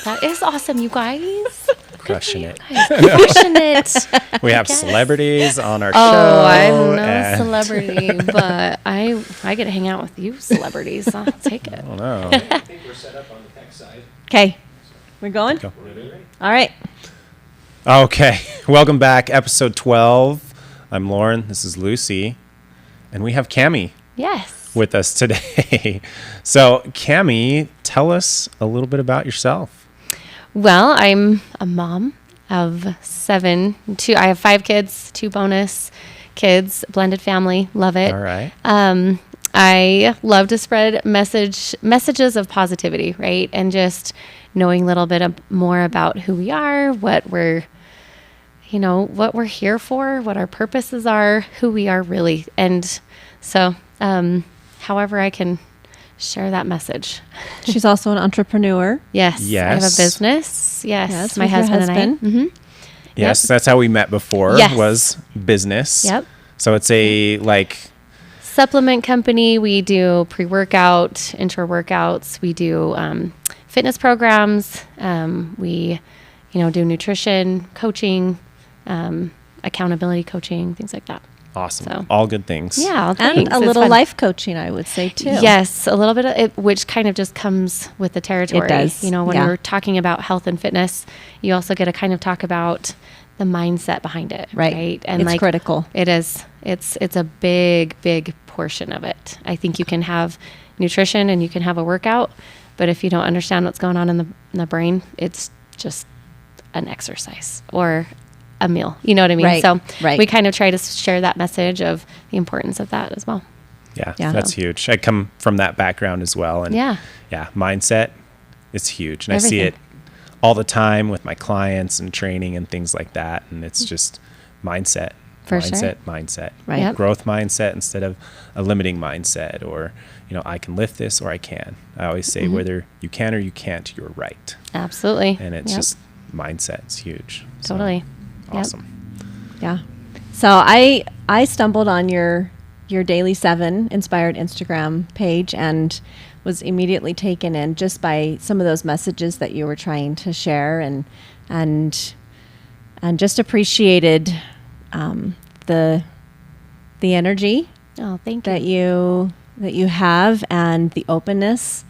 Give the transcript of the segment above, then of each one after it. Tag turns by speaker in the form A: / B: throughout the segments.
A: That is awesome, you guys.
B: Crushing it.
A: Crushing it.
B: We have celebrities on our show.
A: Oh, I'm no celebrity, but I get to hang out with you celebrities. I'll take it.
B: I don't know.
C: I think we're set up on the tech side.
D: Okay. We're going?
B: Go.
D: All right.
B: Okay. Welcome back. Episode 12. I'm Lauren. This is Lucy. And we have Kami
A: Yes.
B: with us today. So, Kami, tell us a little bit about yourself.
A: Well, I'm a mom of I have 5 kids, 2 bonus kids, blended family. Love it.
B: All right.
A: I love to spread messages of positivity, right? And just knowing a little bit more about who we are, what we're here for, what our purposes are, who we are really. And so, however I can share that message.
D: She's also an entrepreneur.
A: Yes.
B: Yes.
A: I have a business. Yes. My
D: with your
A: husband and I.
D: husband.
A: Mm-hmm.
B: Yes, that's how we met before.
A: Yes.
B: Was business.
A: Yep.
B: So it's a
A: Supplement company. We do pre-workout, intra-workouts. We do fitness programs. We, do nutrition, coaching, accountability coaching, things like that.
B: awesome.
A: So.
B: All good things.
A: Yeah.
D: And
A: Thanks.
D: a
A: It's
D: little
A: fun.
D: life coaching, I would say, too.
A: Yes, a little bit of it, which kind of just comes with the territory.
D: It does.
A: When
D: Yeah.
A: we're talking about health and fitness, you also get to kind of talk about the mindset behind it.
D: Right.
A: And
D: It's critical.
A: It is. It's a big, big portion of it. I think you can have nutrition and you can have a workout, but if you don't understand what's going on in the brain, it's just an exercise or a meal. You know what I mean?
D: Right,
A: So
D: right.
A: we kind of try to share that message of the importance of that as well.
B: Yeah,
D: Yeah.
B: that's huge. I come from that background as well. And
A: Yeah.
B: mindset is huge. And I see it
A: Everything.
B: all the time with my clients and training and things like that. And it's just mindset.
A: For sure.
B: Mindset.
D: Right.
A: Yep.
B: Growth mindset instead of a limiting mindset, or, I can lift this or I can. I always say
A: Mm-hmm.
B: whether you can or you can't, you're right.
A: Absolutely.
B: And it's
A: Yep.
B: just mindset is huge. So,
A: Totally. Yep.
B: awesome.
D: Yeah. So I stumbled on your Daily 7 inspired Instagram page and was immediately taken in just by some of those messages that you were trying to share, and just appreciated the energy
A: Oh, thank
D: that
A: you.
D: you have and the openness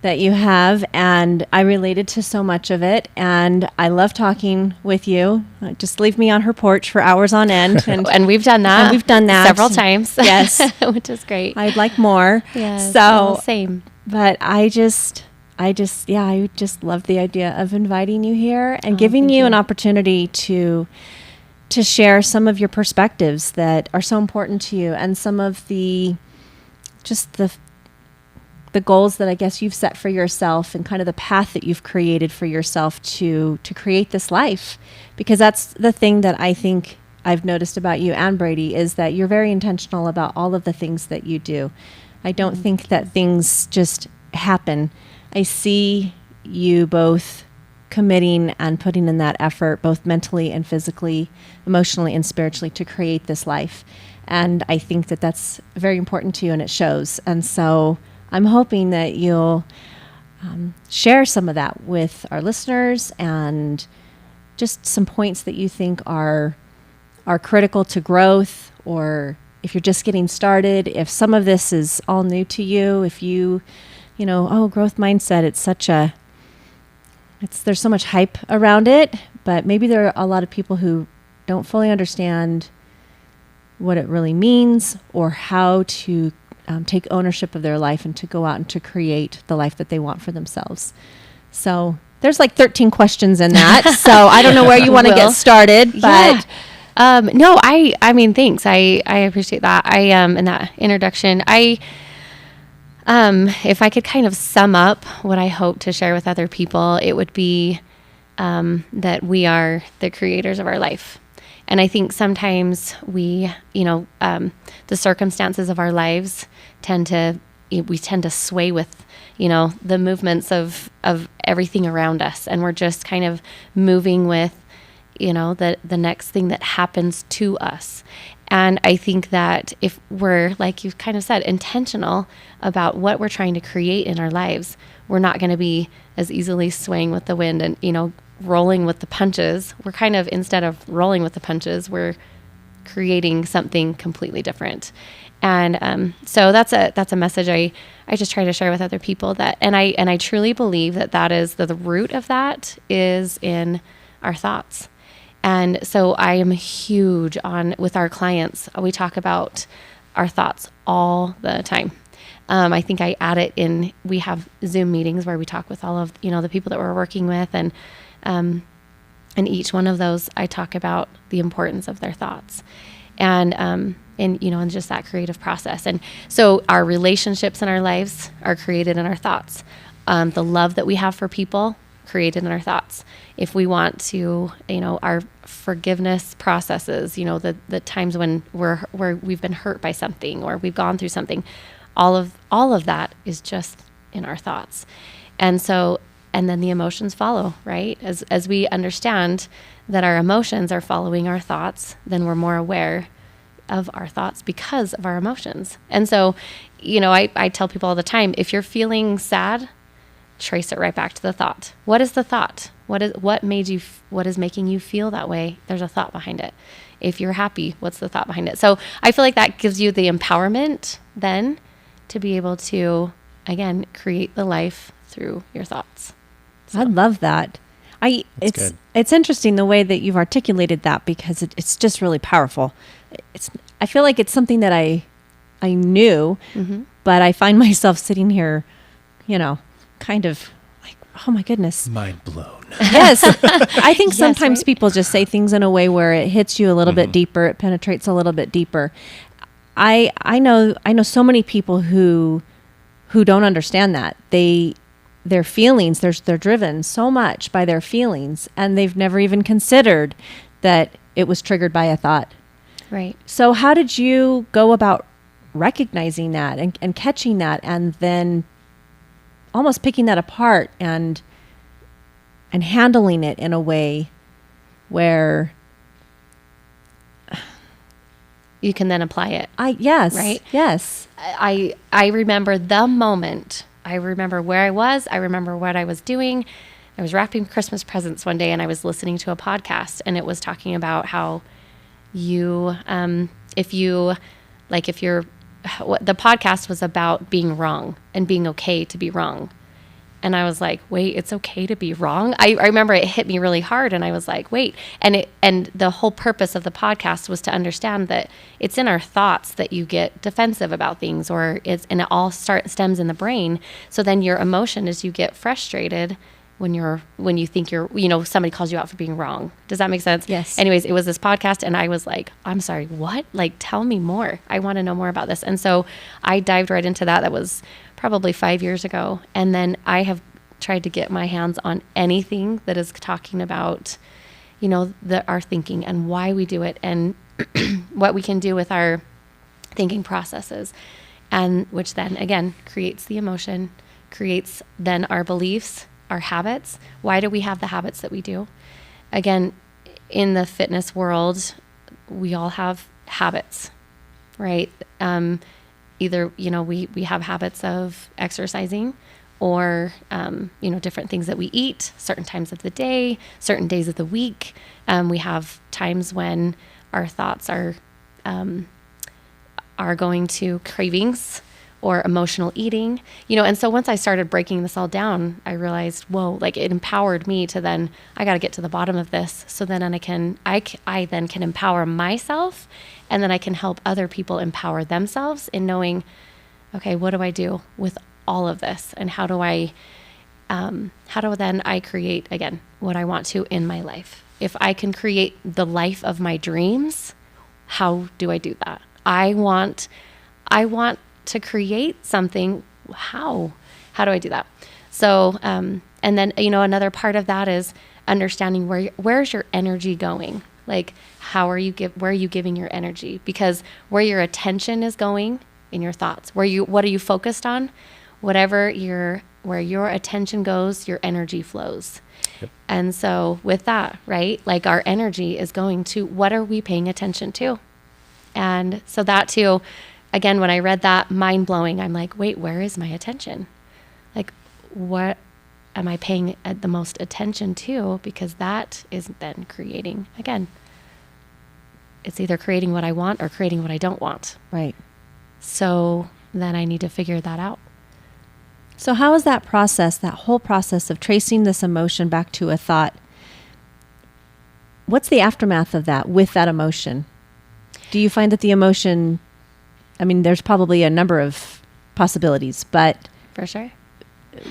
D: that you have, and I related to so much of it, and I love talking with you. Just leave me on her porch for hours on end,
A: And we've done that.
D: And we've done that.
A: several times.
D: Yes.
A: Which is great.
D: I'd like more.
A: Yes.
D: So,
A: same.
D: but I just love the idea of inviting you here and
A: Oh,
D: giving
A: thank
D: you
A: you.
D: an opportunity to share some of your perspectives that are so important to you, and some of the goals that I guess you've set for yourself, and kind of the path that you've created for yourself to create this life. Because that's the thing that I think I've noticed about you and Brady, is that you're very intentional about all of the things that you do. I don't think that things just happen. I see you both committing and putting in that effort, both mentally and physically, emotionally and spiritually, to create this life. And I think that that's very important to you, and it shows. And so I'm hoping that you'll share some of that with our listeners, and just some points that you think are critical to growth, or if you're just getting started, if some of this is all new to you, if growth mindset, there's so much hype around it, but maybe there are a lot of people who don't fully understand what it really means, or how to take ownership of their life and to go out and to create the life that they want for themselves. So there's like 13 questions in that. So I don't know where you want to get started, but
A: No, I mean, thanks. I appreciate that. In that introduction, if I could kind of sum up what I hope to share with other people, it would be that we are the creators of our life. And I think sometimes the circumstances of our lives tend to sway with, the movements of everything around us. And we're just kind of moving with, the next thing that happens to us. And I think that if we're, like you kind of said, intentional about what we're trying to create in our lives, we're not going to be as easily swaying with the wind and, rolling with the punches. We're kind of, instead of rolling with the punches, we're creating something completely different. And so that's a message I just try to share with other people, that, and I truly believe that is the root of that is in our thoughts. And so I am huge with our clients. We talk about our thoughts all the time. I think I add it in, we have Zoom meetings where we talk with all of, the people that we're working with. And in each one of those, I talk about the importance of their thoughts and just that creative process. And so our relationships in our lives are created in our thoughts. The love that we have for people, created in our thoughts. If we want to, our forgiveness processes, the times when we've been hurt by something or we've gone through something, all of that is just in our thoughts. And so, and then the emotions follow, right? As we understand that our emotions are following our thoughts, then we're more aware of our thoughts because of our emotions. And so, I tell people all the time, if you're feeling sad, trace it right back to the thought. What is the thought? What is making you feel that way? There's a thought behind it. If you're happy, what's the thought behind it? So I feel like that gives you the empowerment then to be able to, again, create the life through your thoughts. So.
D: I love that. It's interesting the way that you've articulated that, because it's just really powerful. I feel like it's something that I knew, mm-hmm. but I find myself sitting here, kind of like, oh my goodness.
B: Mind blown.
D: Yes. I think sometimes
A: right?
D: people just say things in a way where it hits you a little bit deeper. It penetrates a little bit deeper. I know so many people who don't understand that. Their feelings, they're driven so much by their feelings, and they've never even considered that it was triggered by a thought.
A: Right.
D: So how did you go about recognizing that and catching that, and then almost picking that apart and handling it in a way where
A: you can then apply it?
D: Yes.
A: Right?
D: Yes.
A: I remember the moment. I remember where I was. I remember what I was doing. I was wrapping Christmas presents one day, and I was listening to a podcast, and it was talking about how the podcast was about being wrong and being okay to be wrong. And I was like, wait, it's okay to be wrong? I remember it hit me really hard, and I was like, wait. And the whole purpose of the podcast was to understand that it's in our thoughts that you get defensive about things, and it all stems in the brain. So then your emotion is you get frustrated when you think somebody calls you out for being wrong. Does that make sense?
D: Yes.
A: Anyways, it was this podcast, and I was like, I'm sorry, what? Like, tell me more. I want to know more about this. And so I dived right into that. That was probably 5 years ago. And then I have tried to get my hands on anything that is talking about, our thinking and why we do it, and what we can do with our thinking processes, and which then again creates the emotion, creates then our beliefs, our habits. Why do we have the habits that we do? Again, in the fitness world, we all have habits, right? Either, we have habits of exercising, or, different things that we eat, certain times of the day, certain days of the week. We have times when our thoughts are going to cravings or emotional eating, and so once I started breaking this all down, I realized, whoa, like it empowered me to then, I got to get to the bottom of this. So then I then can empower myself, and then I can help other people empower themselves in knowing, okay, what do I do with all of this? And how do then I create, again, what I want to in my life? If I can create the life of my dreams, how do I do that? I want to create something. How do I do that? So, and then, another part of that is understanding where's your energy going? Like, where are you giving your energy? Because where your attention is going in your thoughts, what are you focused on? Where your attention goes, your energy flows. Yep. And so with that, right, like our energy is going to, what are we paying attention to? And so that too, again, when I read that, mind blowing, I'm like, wait, where is my attention? Like, what am I paying the most attention to? Because that is then creating, again, it's either creating what I want or creating what I don't want.
D: Right.
A: So then I need to figure that out.
D: So how is that process, that whole process of tracing this emotion back to a thought? What's the aftermath of that with that emotion? Do you find that the emotion, I mean, there's probably a number of possibilities, but...
A: For sure.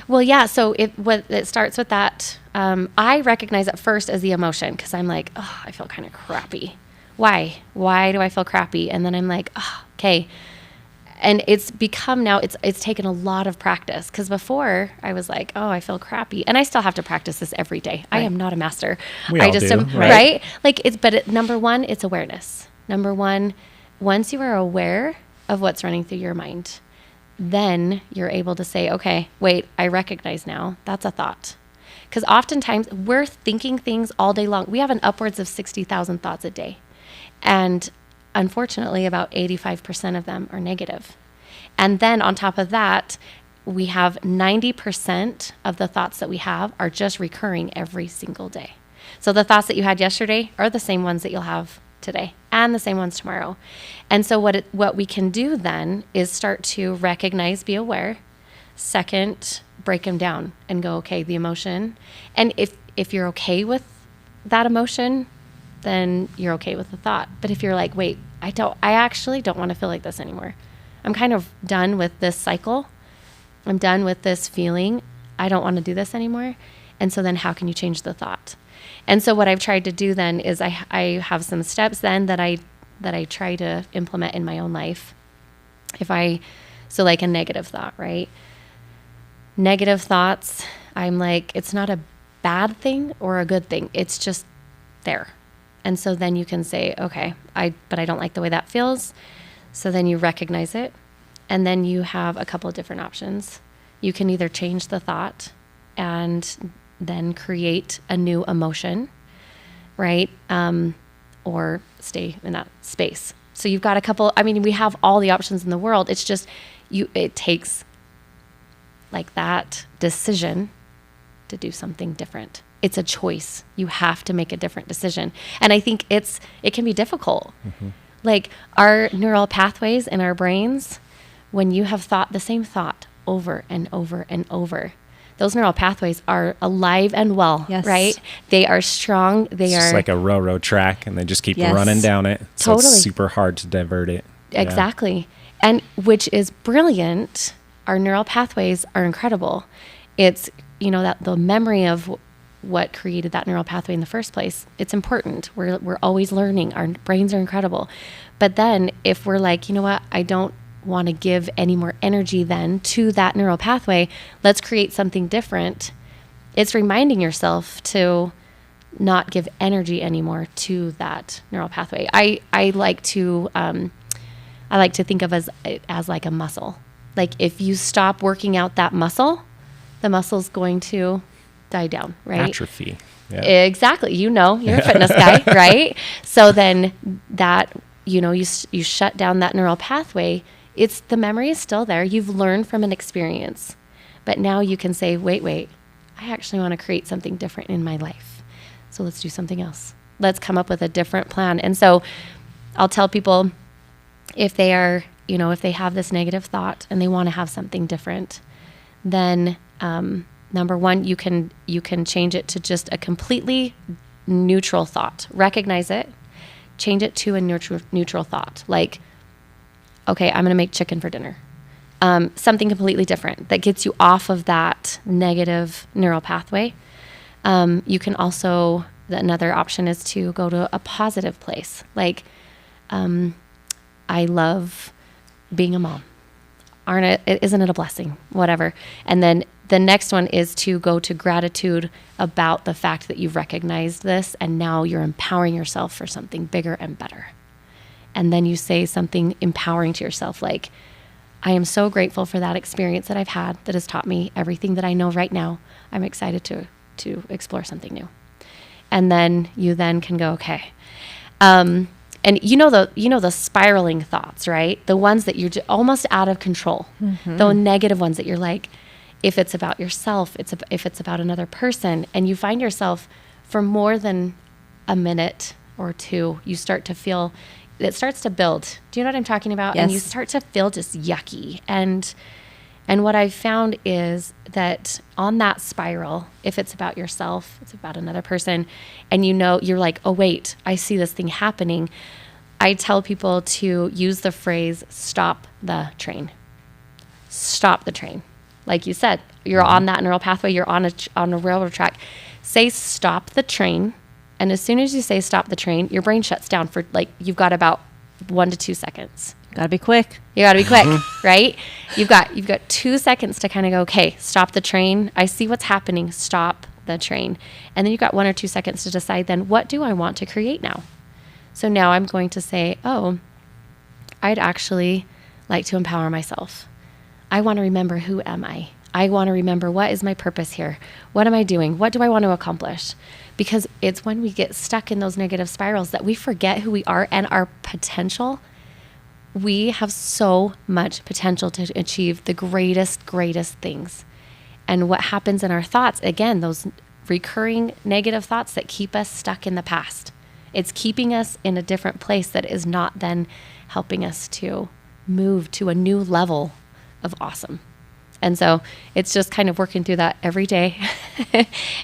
A: Well, yeah. So it starts with that. I recognize it first as the emotion because I'm like, oh, I feel kind of crappy. Why? Why do I feel crappy? And then I'm like, oh, okay. And it's become now, it's taken a lot of practice because before I was like, oh, I feel crappy. And I still have to practice this every day. Right. I am not a master.
B: We
A: I
B: all
A: just
B: do,
A: am,
B: right?
A: right? Like number one, it's awareness. Number one, once you are aware of what's running through your mind, then you're able to say, okay, wait, I recognize now that's a thought. Because oftentimes we're thinking things all day long. We have an upwards of 60,000 thoughts a day. And unfortunately, about 85% of them are negative. And then on top of that, we have 90% of the thoughts that we have are just recurring every single day. So the thoughts that you had yesterday are the same ones that you'll have today and the same ones tomorrow. And so what we can do then is start to recognize, be aware. Second, break them down and go, okay, the emotion. And if you're okay with that emotion, then you're okay with the thought. But if you're like, wait, I actually don't want to feel like this anymore. I'm kind of done with this cycle. I'm done with this feeling. I don't want to do this anymore. And so then how can you change the thought? And so what I've tried to do then is I have some steps then that I try to implement in my own life. So like a negative thought, right? Negative thoughts, I'm like, it's not a bad thing or a good thing. It's just there. And so then you can say, okay, but I don't like the way that feels. So then you recognize it. And then you have a couple of different options. You can either change the thought and then create a new emotion, right? Or stay in that space. So you've got a couple, we have all the options in the world. It's just, it takes like that decision to do something different. It's a choice. You have to make a different decision. And I think it can be difficult. Mm-hmm. Like our neural pathways in our brains, when you have thought the same thought over and over and over, those neural pathways are alive and well, yes. Right? They are strong. It's
B: just like a railroad track and they just keep running down it. So
A: totally.
B: It's super hard to divert it.
A: Exactly. Yeah. And which is brilliant. Our neural pathways are incredible. It's, that the memory of what created that neural pathway in the first place. It's important. We're always learning. Our brains are incredible. But then if we're like, you know what, I don't want to give any more energy then to that neural pathway, let's create something different. It's reminding yourself to not give energy anymore to that neural pathway. I like to think of as like a muscle. Like if you stop working out that muscle, the muscle's going to die down, right?
B: Atrophy. Yeah.
A: Exactly. You're a fitness guy, right? So then that, you shut down that neural pathway. The memory is still there. You've learned from an experience, but now you can say, wait, I actually want to create something different in my life. So let's do something else. Let's come up with a different plan. And so I'll tell people if they are, if they have this negative thought and they want to have something different, then, number one, you can change it to just a completely neutral thought. Recognize it, change it to a neutral thought. Like, okay, I'm going to make chicken for dinner. Something completely different that gets you off of that negative neural pathway. You can also, another option is to go to a positive place. Like, I love being a mom. Isn't it a blessing? Whatever. And then the next one is to go to gratitude about the fact that you've recognized this and now you're empowering yourself for something bigger and better. And then you say something empowering to yourself like, I am so grateful for that experience that I've had that has taught me everything that I know right now. I'm excited to explore something new. And then you then can go, okay. And the spiraling thoughts, right? The ones that you're almost out of control. The negative ones that you're like, if it's about yourself, if it's about another person, and you find yourself for more than a minute or two, you start to feel, it starts to build. Do you know what I'm talking about?
D: Yes.
A: And you start to feel just yucky. And what I've found is that on that spiral, if it's about yourself, it's about another person, and you're like, oh, wait, I see this thing happening. I tell people to use the phrase, stop the train. Stop the train. Like you said, you're on that neural pathway, you're on a railroad track. Say, stop the train. And as soon as you say stop the train, your brain shuts down for you've got about 1 to 2 seconds.
D: Got to be quick.
A: You got to be quick, right? You've got 2 seconds to kind of go, okay, stop the train. I see what's happening. Stop the train. And then you've got 1 or 2 seconds to decide then, what do I want to create now? So now I'm going to say, oh, I'd actually like to empower myself. I want to remember, who am I? I want to remember, what is my purpose here? What am I doing? What do I want to accomplish? Because it's when we get stuck in those negative spirals that we forget who we are and our potential. We have so much potential to achieve the greatest things. And what happens in our thoughts, again, those recurring negative thoughts that keep us stuck in the past. It's keeping us in a different place that is not then helping us to move to a new level of awesome. And so it's just kind of working through that every day.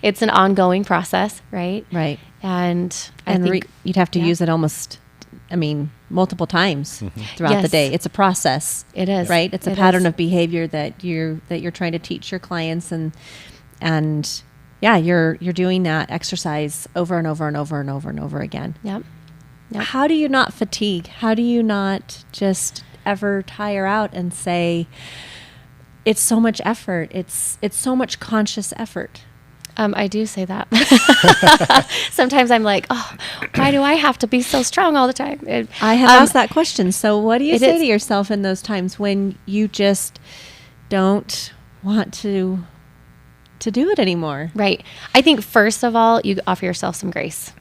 A: It's an ongoing process, right?
D: Right.
A: And I think
D: you'd have to use it almost, multiple times throughout the day. It's a process.
A: It is.
D: Right? It's a pattern of behavior that you're trying to teach your clients, and you're doing that exercise over and over and over and over and over again.
A: Yep.
D: How do you not fatigue? How do you not just ever tire out and say, it's so much effort. It's so much conscious effort.
A: I do say that. Sometimes I'm like, oh, why do I have to be so strong all the time?
D: I have asked that question. So what do you say to yourself in those times when you just don't want to do it anymore?
A: Right. I think first of all, you offer yourself some grace.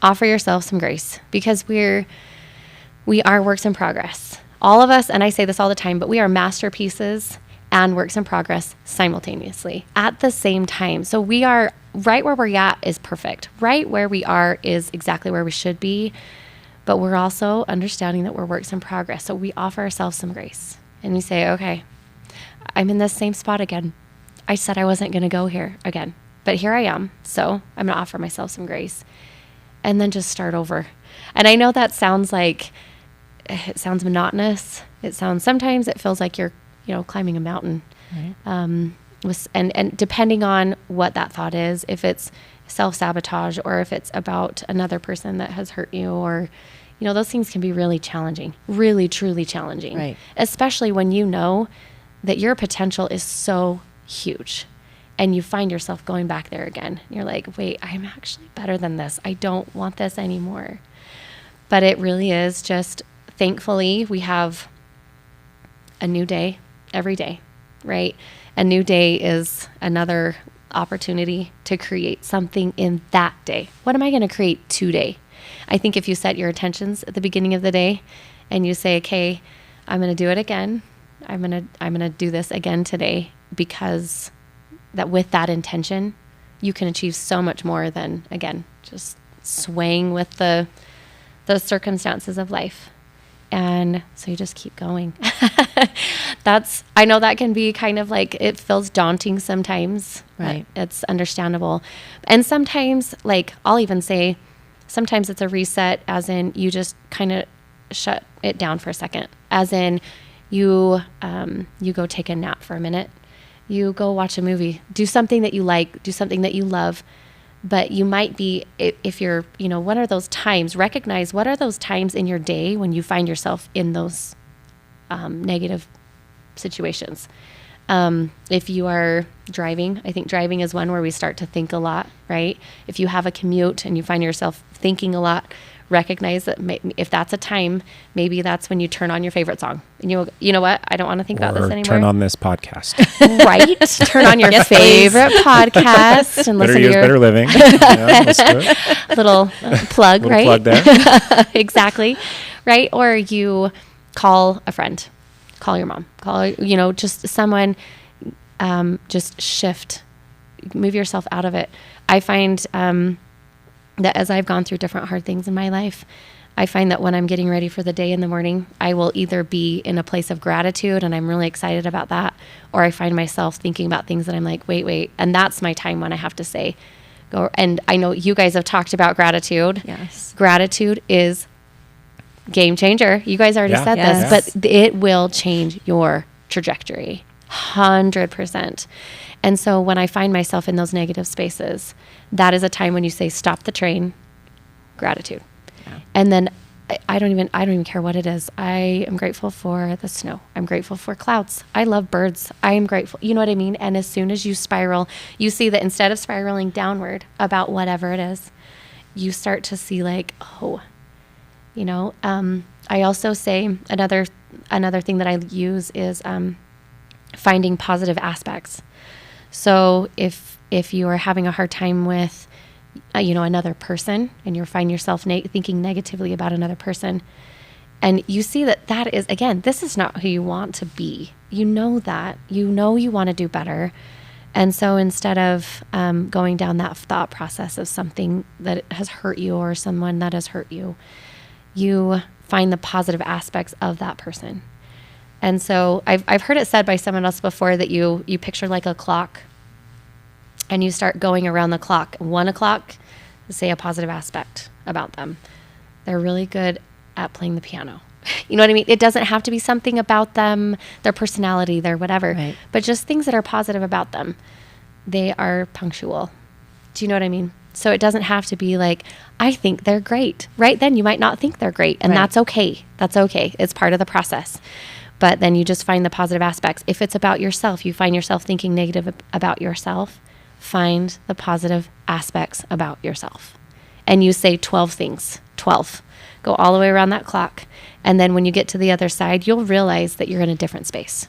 A: Offer yourself some grace, because we are works in progress. All of us, and I say this all the time, but we are masterpieces and works in progress simultaneously at the same time. So we are right where we're at is perfect. Right where we are is exactly where we should be. But we're also understanding that we're works in progress. So we offer ourselves some grace. And we say, okay, I'm in this same spot again. I said I wasn't going to go here again, but here I am. So I'm going to offer myself some grace and then just start over. And I know that sounds monotonous. Sometimes it feels like you're, climbing a mountain. Right. And depending on what that thought is, if it's self-sabotage or if it's about another person that has hurt you, or, those things can be really challenging, really, truly challenging.
D: Right.
A: Especially when you know that your potential is so huge and you find yourself going back there again. You're like, wait, I'm actually better than this. I don't want this anymore. But it really is just, thankfully, we have a new day every day, right? A new day is another opportunity to create something in that day. What am I going to create today? I think if you set your intentions at the beginning of the day and you say, okay, I'm going to do it again. I'm going to do this again today, because that with that intention, you can achieve so much more than, again, just swaying with the circumstances of life. And so you just keep going. I know that can be kind of like, it feels daunting sometimes.
D: Right.
A: It's understandable. And sometimes, I'll even say, sometimes it's a reset, as in you just kind of shut it down for a second. As in you go take a nap for a minute. You go watch a movie. Do something that you like. Do something that you love. But you might be, if you're, what are those times? Recognize what are those times in your day when you find yourself in those negative situations. If you are driving, I think driving is one where we start to think a lot, right? If you have a commute and you find yourself thinking a lot, recognize that if that's a time, maybe that's when you turn on your favorite song and you know what? I don't want to think about this anymore.
B: Turn on this podcast.
A: Right. Turn on your favorite podcast and
B: Better
A: listen to
B: Years,
A: your
B: Better Living. Yeah, let's do it.
A: little plug,
B: Little
A: right?
B: plug there.
A: Exactly. Right. Or you call a friend, call your mom, just someone, just shift, move yourself out of it. I find, that as I've gone through different hard things in my life, I find that when I'm getting ready for the day in the morning, I will either be in a place of gratitude and I'm really excited about that, or I find myself thinking about things that I'm like, wait. And that's my time when I have to say, go. And I know you guys have talked about gratitude.
D: Yes.
A: Gratitude is game changer. You guys already said
D: Yes.
A: this, but it will change your trajectory 100%. And so when I find myself in those negative spaces, that is a time when you say, stop the train, gratitude.
D: Yeah.
A: And then I don't even care what it is. I am grateful for the snow. I'm grateful for clouds. I love birds. I am grateful. You know what I mean? And as soon as you spiral, you see that instead of spiraling downward about whatever it is, you start to see like, I also say another thing that I use is finding positive aspects. So if you are having a hard time with, another person and you find yourself thinking negatively about another person, and you see that is, again, this is not who you want to be. You know that. You know you want to do better. And so instead of going down that thought process of something that has hurt you or someone that has hurt you, you find the positive aspects of that person. And so I've heard it said by someone else before that you picture like a clock and you start going around the clock. 1 o'clock, say a positive aspect about them. They're really good at playing the piano. You know what I mean? It doesn't have to be something about them, their personality, their whatever,
D: Right.
A: but just things that are positive about them. They are punctual. Do you know what I mean? So it doesn't have to be like, I think they're great. Right then you might not think they're great, and
D: Right.
A: that's okay. That's okay. It's part of the process. But then you just find the positive aspects. If it's about yourself, you find yourself thinking negative about yourself, find the positive aspects about yourself. And you say 12 things, 12. Go all the way around that clock. And then when you get to the other side, you'll realize that you're in a different space.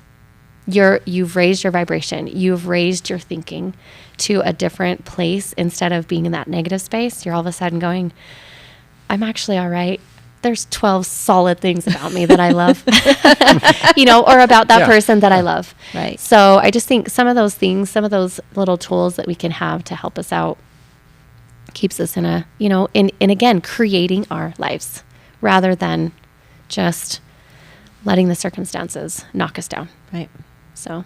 A: You've raised your vibration. You've raised your thinking to a different place. Instead of being in that negative space, you're all of a sudden going, I'm actually all right. There's 12 solid things about me that I love, or about that person that I love.
D: Right.
A: So I just think some of those things, some of those little tools that we can have to help us out keeps us in a, in again, creating our lives rather than just letting the circumstances knock us down.
D: Right.
A: So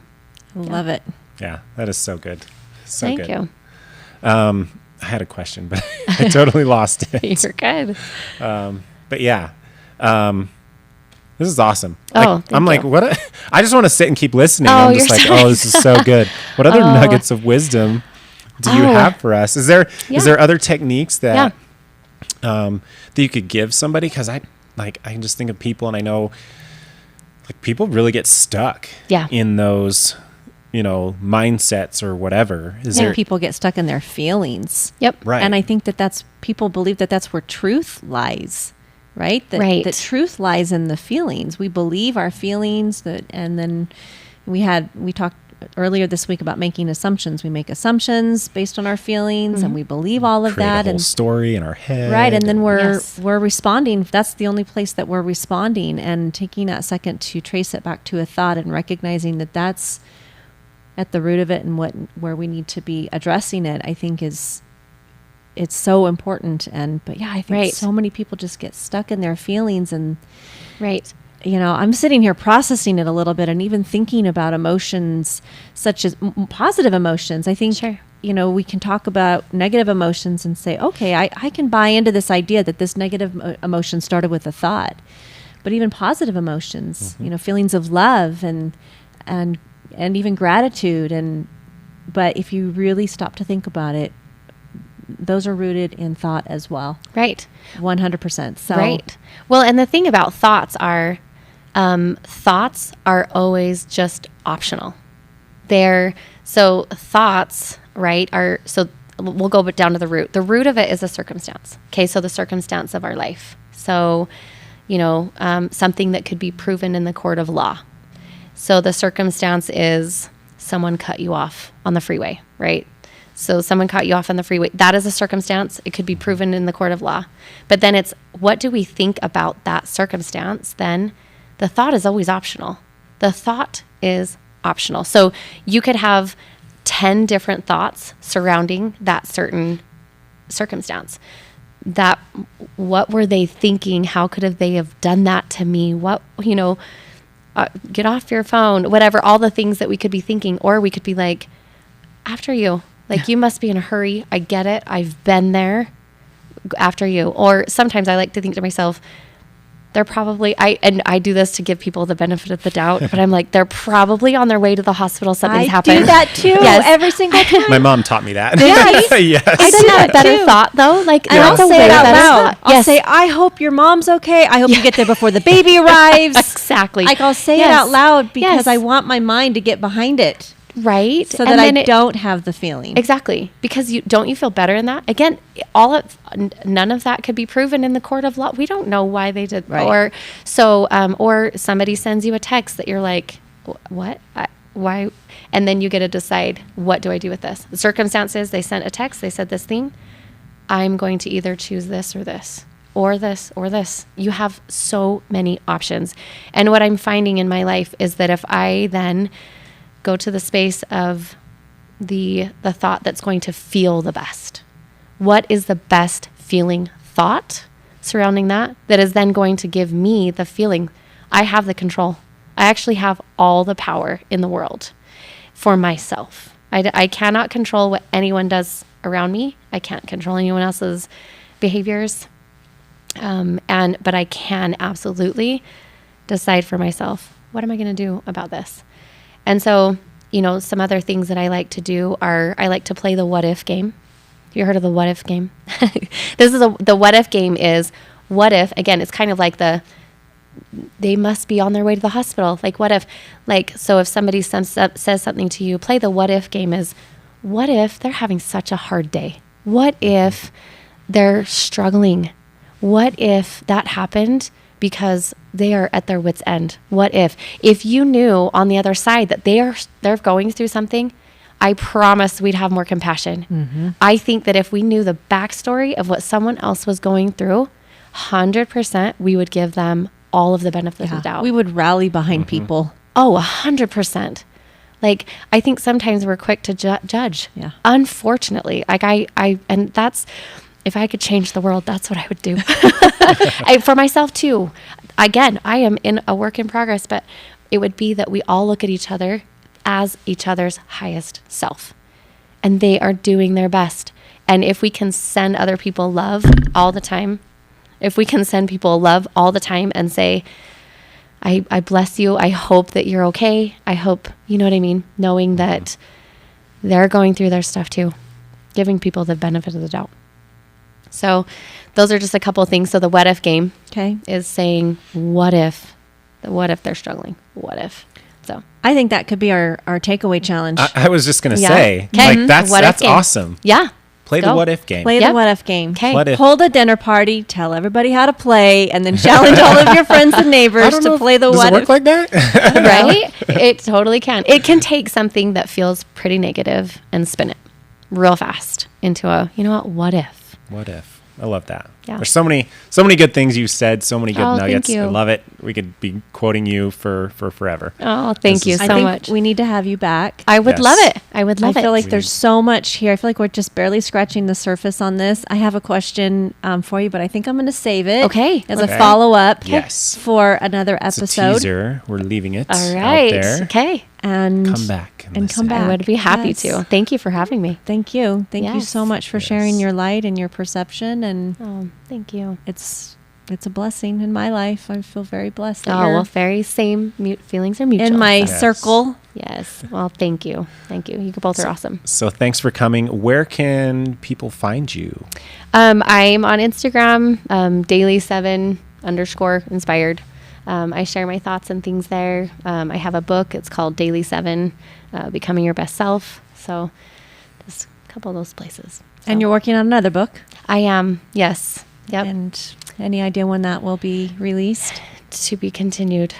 D: Love it.
B: Yeah, that is so good. So
A: thank
B: good.
A: you.
B: I had a question, but I totally lost it.
A: You're good.
B: But yeah, this is awesome.
A: Oh, thank
B: I'm like,
A: you.
B: what? I just want to sit and keep listening.
A: Oh,
B: I'm just
A: you're
B: like,
A: sorry.
B: oh, this is so good. What other nuggets of wisdom do you have for us? Is there other techniques that that you could give somebody? Because I can just think of people, and I know like people really get stuck in those mindsets or whatever. Is there
D: People get stuck in their feelings.
A: Yep.
B: right?
D: And I think that's people believe that's where truth lies, right?
A: Right.
D: That truth lies in the feelings. We believe our feelings, and then we talked earlier this week about making assumptions. We make assumptions based on our feelings, and we believe all of
B: create
D: that,
B: a whole
D: and
B: story in our head,
D: right. And then we're
A: Yes.
D: responding. That's the only place that we're responding, and taking that second to trace it back to a thought and recognizing that that's at the root of it and where we need to be addressing it, I think it's so important. But I think
A: Right.
D: so many people just get stuck in their feelings, and
A: Right.
D: I'm sitting here processing it a little bit and even thinking about emotions such as positive emotions. I think,
A: Sure.
D: we can talk about negative emotions and say, okay, I can buy into this idea that this negative emotion started with a thought, but even positive emotions, feelings of love and even gratitude. But if you really stop to think about it, those are rooted in thought as well.
A: Right.
D: 100%. So,
A: Right. Well, and the thing about thoughts are always just optional. Thoughts, right, we'll go down to the root. The root of it is a circumstance. Okay, so the circumstance of our life. So, something that could be proven in the court of law. So the circumstance is someone cut you off on the freeway, right? So someone cut you off on the freeway. That is a circumstance. It could be proven in the court of law. But then it's, what do we think about that circumstance? Then the thought is always optional. The thought is optional. So you could have 10 different thoughts surrounding that certain circumstance. That, what were they thinking? How could they have done that to me? What, get off your phone, whatever, all the things that we could be thinking. Or we could be like, after you, like, you must be in a hurry. I get it. I've been there. After you. Or sometimes I like to think to myself, they're probably, I do this to give people the benefit of the doubt, but I'm like, they're probably on their way to the hospital. Something's happened.
D: I do that too. Yes. Every single time.
B: My mom taught me that.
D: Yes.
B: Yes.
A: Isn't that a better thought though? Like,
D: and I'll say it out loud. I'll
A: Yes.
D: say, I hope your mom's okay. I hope you get there before the baby arrives.
A: Exactly.
D: Like, I'll say it out loud because I want my mind to get behind it.
A: Right.
D: So that I don't have the feeling.
A: Exactly. Because don't you feel better in that? Again, none of that could be proven in the court of law. We don't know why they did.
D: Right.
A: Or somebody sends you a text that you're like, what? Why? And then you get to decide, what do I do with this? The circumstances, they sent a text, they said this thing. I'm going to either choose this or this. Or this, or this. You have so many options. And what I'm finding in my life is that if I then go to the space of the thought that's going to feel the best. What is the best feeling thought surrounding that is then going to give me the feeling I have the control. I actually have all the power in the world for myself. I cannot control what anyone does around me. I can't control anyone else's behaviors. But I can absolutely decide for myself, what am I going to do about this? And so, some other things that I like to do are, I like to play the what if game. Have you heard of the what if game? The what if game is, what if, again, it's kind of like they must be on their way to the hospital. Like, what if, so if somebody says something to you, play the what if game is, what if they're having such a hard day? What if they're struggling? What if that happened because they are at their wit's end? What if you knew on the other side that they're going through something, I promise we'd have more compassion. Mm-hmm. I think that if we knew the backstory of what someone else was going through, 100% we would give them all of the benefit of the doubt.
D: We would rally behind people.
A: Oh, 100%. Like, I think sometimes we're quick to judge.
D: Yeah.
A: Unfortunately, and that's, if I could change the world, that's what I would do. For myself too. Again, I am in a work in progress, but it would be that we all look at each other as each other's highest self. And they are doing their best. And if we can send other people love all the time, and say, I bless you. I hope that you're okay. I hope, you know what I mean? Knowing that they're going through their stuff too. Giving people the benefit of the doubt. So those are just a couple of things. So the what if game is saying, what if they're struggling? What if? So
D: I think that could be our takeaway challenge.
B: I was just going to say, like, that's awesome.
A: Yeah.
B: Play the what if game.
D: Play the what if game.
A: Okay.
D: Hold a dinner party, tell everybody how to play, and then challenge all of your friends and neighbors to play the what if.
B: Does it work like that?
A: Right? It totally can. It can take something that feels pretty negative and spin it real fast into a, what if?
B: What if? I love that.
A: Yeah.
B: There's so many good things you said, so many good nuggets.
A: Thank you.
B: I love it. We could be quoting you for forever.
A: Oh, thank you so much.
D: We need to have you back.
A: I would love it. I
D: feel like there's so much here. I feel like we're just barely scratching the surface on this. I have a question for you, but I think I'm going to save it.
A: Okay.
D: As a follow-up for another
B: It's
D: episode.
B: a teaser. We're leaving it
A: all right.
B: out there.
A: Okay.
D: And
B: come back.
A: I would be happy to. Thank you for having me.
D: Thank you. Thank you so much for sharing your light and your perception. And
A: thank you.
D: It's a blessing in my life. I feel very blessed.
A: Very same feelings are mutual.
D: In my circle.
A: Yes. Well, thank you. Thank you. You both are awesome.
B: So thanks for coming. Where can people find you?
A: I'm on Instagram, daily7_inspired. I share my thoughts and things there. I have a book. It's called Daily 7, Becoming Your Best Self. So just a couple of those places.
D: And you're working on another book.
A: I am. Yes. Yep.
D: And any idea when that will be released?
A: To be continued.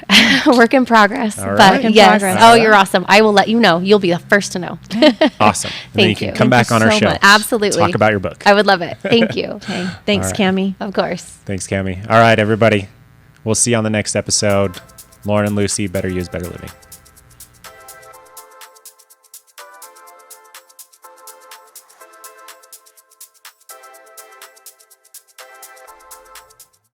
A: Work in progress.
B: All right.
A: But
B: Work in
A: yes.
D: progress.
A: Oh, you're awesome. I will let you know. You'll be the first to know.
B: Awesome. And then you
A: Thank
B: can
A: you.
B: come
D: Thank
B: back
D: you
B: on our
D: so
B: show.
D: much.
A: Absolutely.
B: Talk about your book.
A: I would love it. Thank you.
D: Okay. Thanks,
B: All right.
D: Kami.
A: Of course.
B: Thanks, Kami. All right, everybody. We'll see you on the next episode. Lauren and Lucy, Better Use, Better Living.